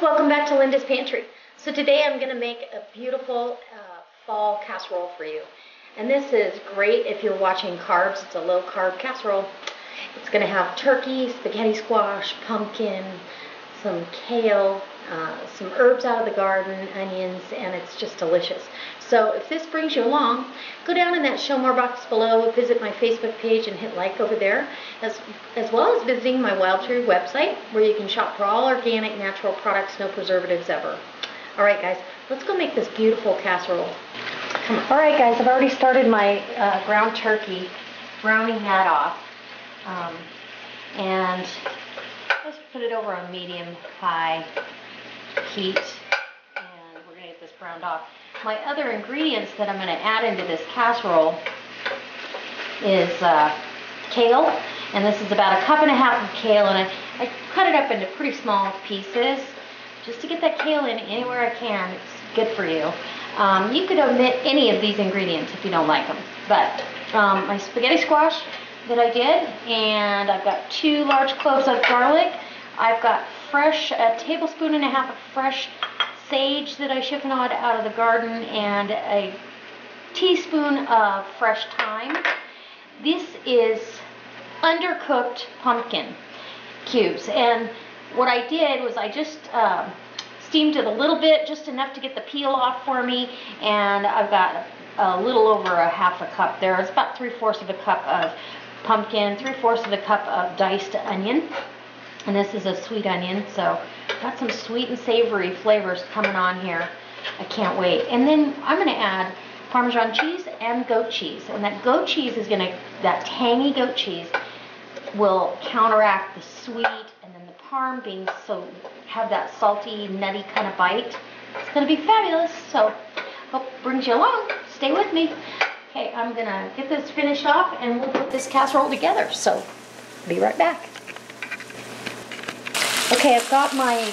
welcome back to Linda's Pantry. So today I'm going to make a beautiful fall casserole for you. And this is great if you're watching carbs. It's a low carb casserole. It's going to have turkey, spaghetti squash, pumpkin, some kale, some herbs out of the garden, onions, and it's just delicious. So if this brings you along, go down in that show more box below, visit my Facebook page and hit like over there, as well as visiting my Wild Tree website where you can shop for all organic, natural products, no preservatives ever. All right, guys, let's go make this beautiful casserole. Come on. All right, guys, I've already started my ground turkey, browning that off, and let's put it over on medium-high heat, and we're going to get this browned off. My other ingredients that I'm going to add into this casserole is kale, and this is about 1.5 cups of kale, and I cut it up into pretty small pieces just to get that kale in anywhere I can. It's good for you. You could omit any of these ingredients if you don't like them, but my spaghetti squash that I did, and I've got 2 large cloves of garlic. I've got fresh, 1.5 tablespoons of fresh sage that I chiffonade out of the garden, and a teaspoon of fresh thyme. This is undercooked pumpkin cubes, and what I did was I just steamed it a little bit, just enough to get the peel off for me, and I've got a little over 1/2 cup there. It's about 3/4 of a cup of pumpkin, 3/4 of a cup of diced onion, and this is a sweet onion, so got some sweet and savory flavors coming on here. I can't wait. And then I'm going to add Parmesan cheese and goat cheese, and that goat cheese is going to, that tangy goat cheese will counteract the sweet, and then the parm being so, have that salty, nutty kind of bite. It's going to be fabulous, so hope it brings you along. Stay with me. Okay, I'm going to get this finished off, and we'll put this casserole together, so be right back. Okay, I've got my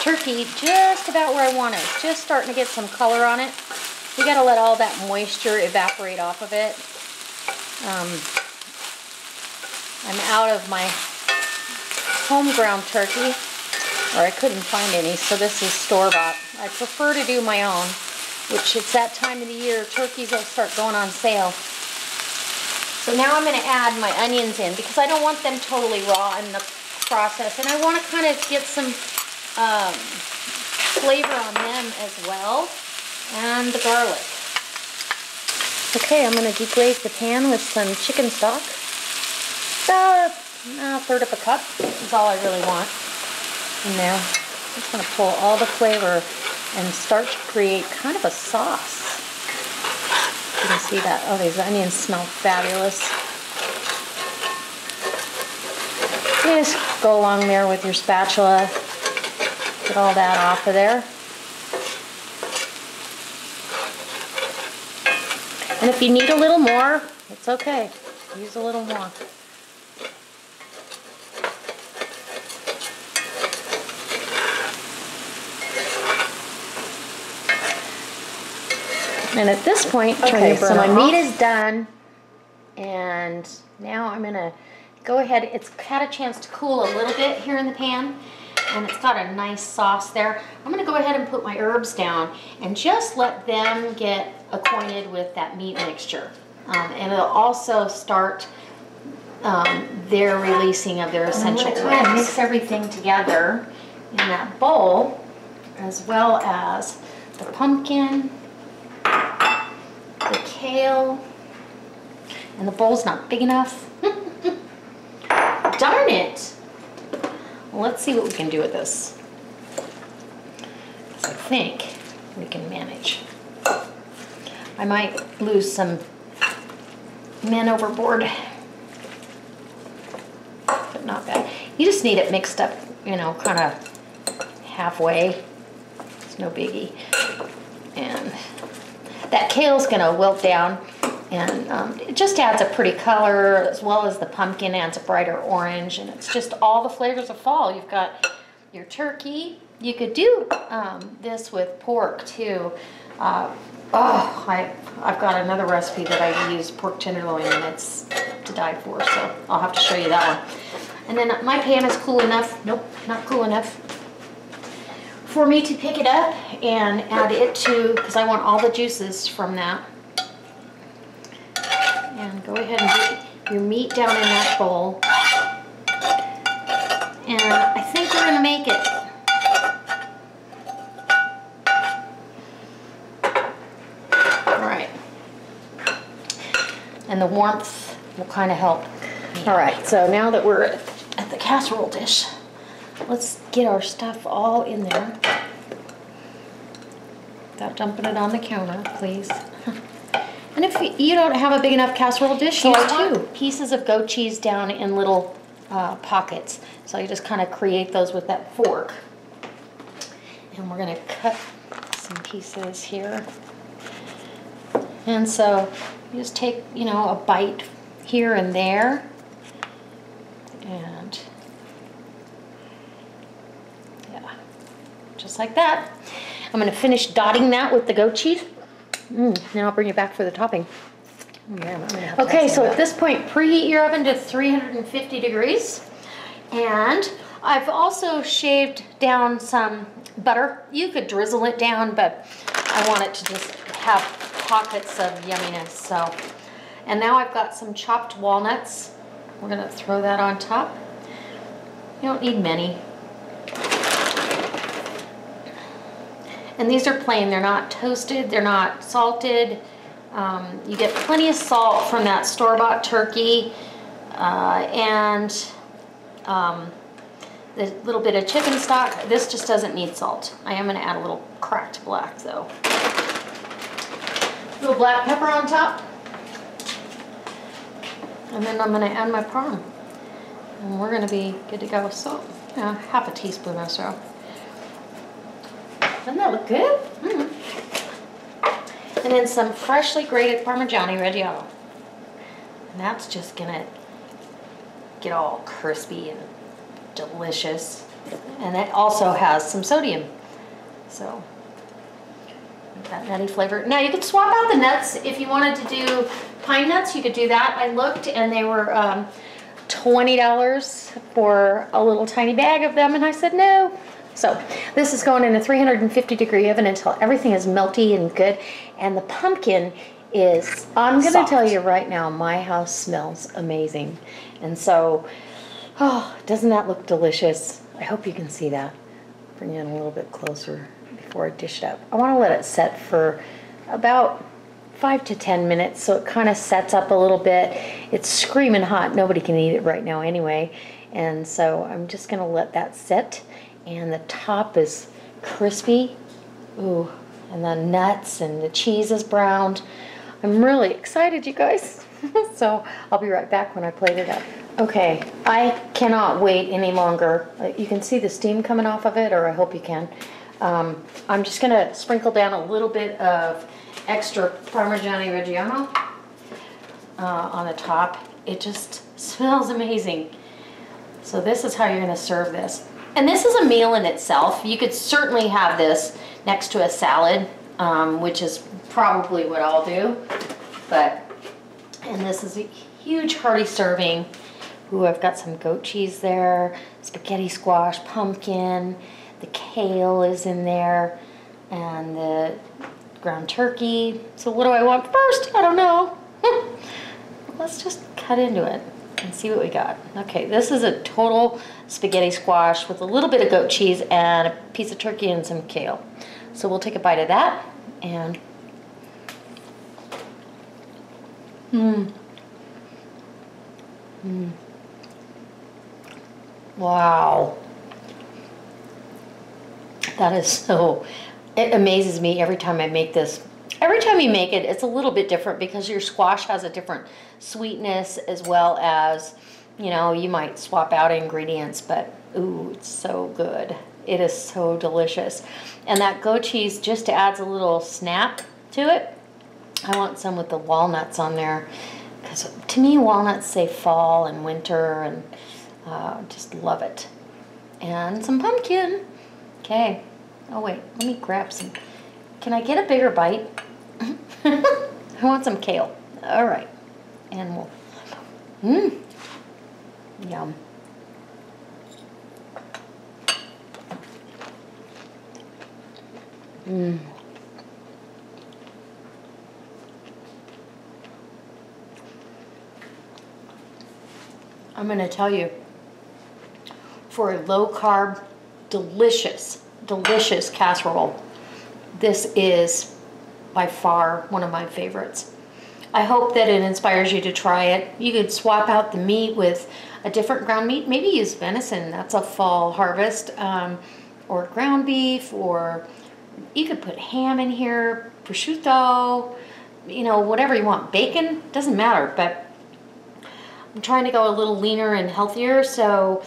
turkey just about where I want it. It's just starting to get some color on it. You got to let all that moisture evaporate off of it. I'm out of my home ground turkey, or I couldn't find any, so this is store-bought. I prefer to do my own, which it's that time of the year, turkeys will start going on sale. So now I'm going to add my onions in, because I don't want them totally raw in the process, and I want to kind of get some flavor on them as well, and the garlic. Okay, I'm going to deglaze the pan with some chicken stock. About 1/3 of a cup is all I really want in there. I'm just going to pull all the flavor and start to create kind of a sauce. You can see that. Oh, these onions smell fabulous. Just go along there with your spatula, get all that off of there. And if you need a little more, it's okay. Use a little more. And at this point, okay, so my meat is done, and now I'm going to go ahead. It's had a chance to cool a little bit here in the pan, and it's got a nice sauce there. I'm going to go ahead and put my herbs down and just let them get acquainted with that meat mixture. And it'll also start their releasing of their essential oils. I'm going to mix everything together in that bowl, as well as the pumpkin, the kale, and the bowl's not big enough. Darn it! Well, let's see what we can do with this. I think we can manage. I might lose some men overboard, but not bad. You just need it mixed up, you know, kind of halfway. It's no biggie. And that kale's gonna wilt down, and it just adds a pretty color, as well as the pumpkin adds a brighter orange, and it's just all the flavors of fall. You've got your turkey. You could do this with pork too. I've got another recipe that I use pork tenderloin, and it's to die for, so I'll have to show you that one. And then my pan is cool enough. Nope, not cool enough. for me to pick it up and add it to, because I want all the juices from that. And go ahead and get your meat down in that bowl. And I think we're gonna make it. All right. And the warmth will kind of help. All right, so now that we're at the casserole dish, let's get our stuff all in there. Without dumping it on the counter, please. And if you don't have a big enough casserole dish, use two pieces of goat cheese down in little pockets. So you just kind of create those with that fork. And we're going to cut some pieces here. And so you just take, you know, a bite here and there. And yeah, just like that. I'm going to finish dotting that with the goat cheese. Then I'll bring you back for the topping. Okay, so at this point, preheat your oven to 350 degrees. And I've also shaved down some butter. You could drizzle it down, but I want it to just have pockets of yumminess. So, and now I've got some chopped walnuts. We're gonna throw that on top. You don't need many. And these are plain, they're not toasted, they're not salted. You get plenty of salt from that store-bought turkey and the little bit of chicken stock. This just doesn't need salt. I am gonna add a little cracked black though. A little black pepper on top. And then I'm gonna add my parm. And we're gonna be good to go. So, half a teaspoon or so. Doesn't that look good? And then some freshly grated Parmigiani Reggiano. And that's just gonna get all crispy and delicious. And it also has some sodium. So, that nutty flavor. Now you could swap out the nuts. If you wanted to do pine nuts, you could do that. I looked and they were $20 for a little tiny bag of them, and I said no. So this is going in a 350 degree oven until everything is melty and good. And the pumpkin is, I'm going to tell you right now, my house smells amazing. And so, oh, doesn't that look delicious? I hope you can see that. Bring it in a little bit closer before I dish it up. I want to let it set for about 5 to 10 minutes so it kind of sets up a little bit. It's screaming hot. Nobody can eat it right now anyway. And so I'm just going to let that sit. And the top is crispy. Ooh, and the nuts and the cheese is browned. I'm really excited, you guys. So I'll be right back when I plate it up. Okay, I cannot wait any longer. You can see the steam coming off of it, or I hope you can. I'm just gonna sprinkle down a little bit of extra Parmigiani Reggiano on the top. It just smells amazing. So this is how you're gonna serve this. And this is a meal in itself. You could certainly have this next to a salad, which is probably what I'll do. And this is a huge hearty serving. Ooh, I've got some goat cheese there, spaghetti squash, pumpkin, the kale is in there, and the ground turkey. So what do I want first? I don't know. Let's just cut into it and see what we got. Okay, this is a total spaghetti squash with a little bit of goat cheese and a piece of turkey and some kale. So we'll take a bite of that and wow. That is so, it amazes me every time I make this. Every time you make it, it's a little bit different because your squash has a different sweetness, as well as, you know, you might swap out ingredients, but ooh, it's so good. It is so delicious. And that goat cheese just adds a little snap to it. I want some with the walnuts on there, because to me, walnuts say fall and winter, and just love it. And some pumpkin. Okay. Oh wait, let me grab some. Can I get a bigger bite? I want some kale. All right. And we'll, yum. Mm. I'm going to tell you, for a low-carb, delicious, delicious casserole, this is by far one of my favorites. I hope that it inspires you to try it. You could swap out the meat with a different ground meat. Maybe use venison. That's a fall harvest. Or ground beef, or you could put ham in here, prosciutto, you know, whatever you want. Bacon, doesn't matter, but I'm trying to go a little leaner and healthier, so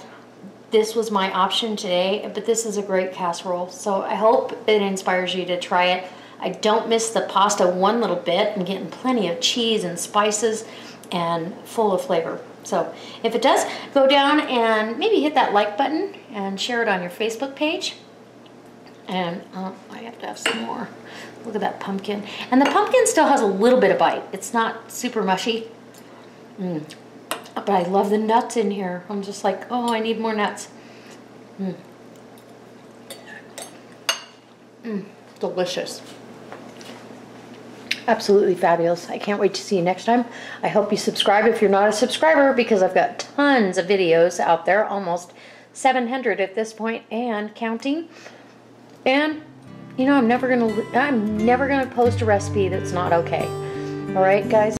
this was my option today. But this is a great casserole, so I hope it inspires you to try it. I don't miss the pasta one little bit. I'm getting plenty of cheese and spices and full of flavor. So if it does, go down and maybe hit that like button and share it on your Facebook page. And I have to have some more. Look at that pumpkin. And the pumpkin still has a little bit of bite. It's not super mushy. But I love the nuts in here. I'm just like, oh, I need more nuts. Delicious. Absolutely fabulous. I can't wait to see you next time. I hope you subscribe if you're not a subscriber, because I've got tons of videos out there, almost 700 at this point and counting. And you know, I'm never gonna post a recipe that's not okay. All right, guys.